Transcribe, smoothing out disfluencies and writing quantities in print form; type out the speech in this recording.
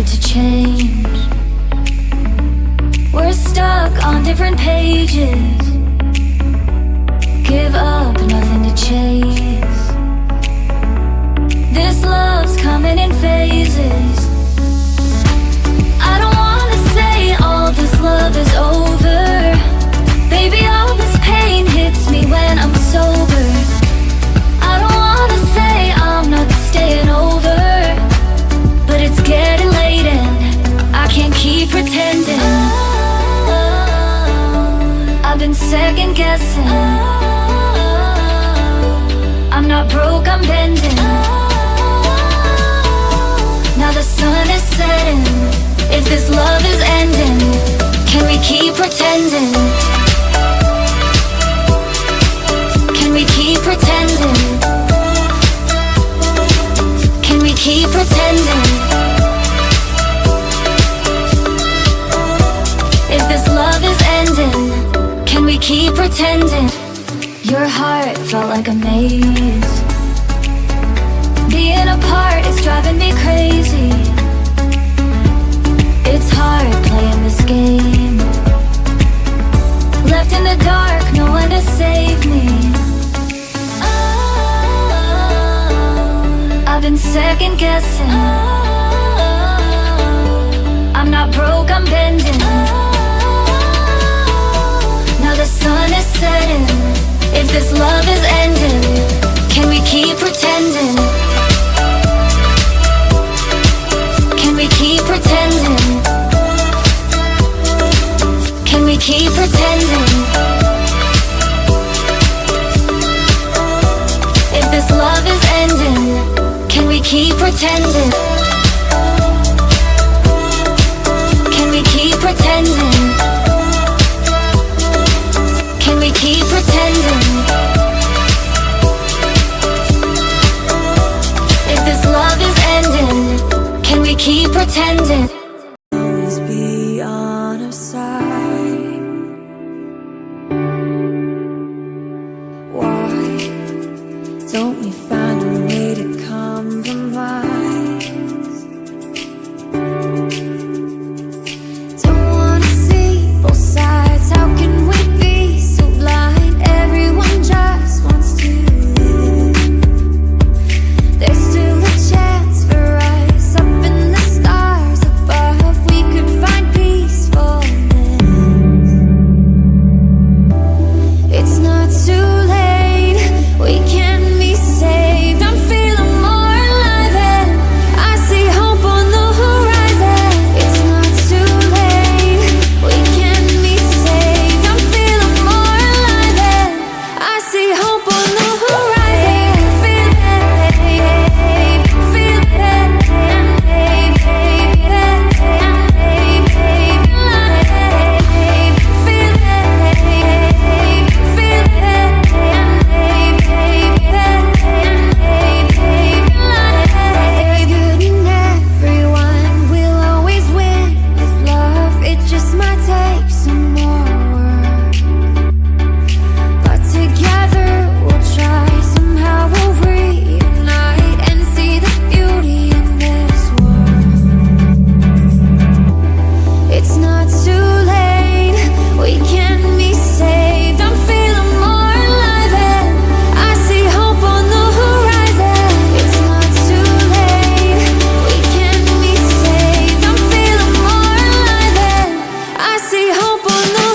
here to change. We're stuck on different pages. Give up, nothing to chase. This love's coming in phases. I don't wanna say all this love is over. Baby, all this pain hits me when I'm sober. I don't wanna say I'm not staying over, but it's getting late and I can't keep pretending. I've been second guessing. I'm not broke, I'm bending. Now the sun is setting. If this love is ending, can we keep pretending? Can we keep pretending? Can we keep pretending? If this love is ending, can we keep pretending? Your heart felt like a maze. Being apart is driving me crazy. It's hard playing this game. Left in the dark, no one to save me. I've been second guessing. I'm not broke, I'm bending. Now the sun is setting. If this love is ending, can we keep pretending? Can we keep pretending? Can we keep pretending? If this love is ending, can we keep pretending? Can we keep pretending? Can we keep pretending? If this love is ending, can we keep pretending? Always be on our side. Why don't we find a way to compromise? Don't wanna see both sides. How can we be so blind? Everyone just wants to live. There's still a chance for us up in the stars above. We could find peacefulness. It's not too late, we can be saved. I'm feeling more alive and I see hope on the horizon. It's not too late, we can be saved. I'm feeling more alive and I see hope on the horizon. Feel it, feel it, there's good in everyone. We'll always win with love. It just might take some more work, but together we'll try. Somehow we'll reunite and see the beauty in this world. It's not too late, we can be saved. I'm feeling more alive and I see hope on the horizon. It's not too late, we can be saved. I'm feeling more alive and I see hope on the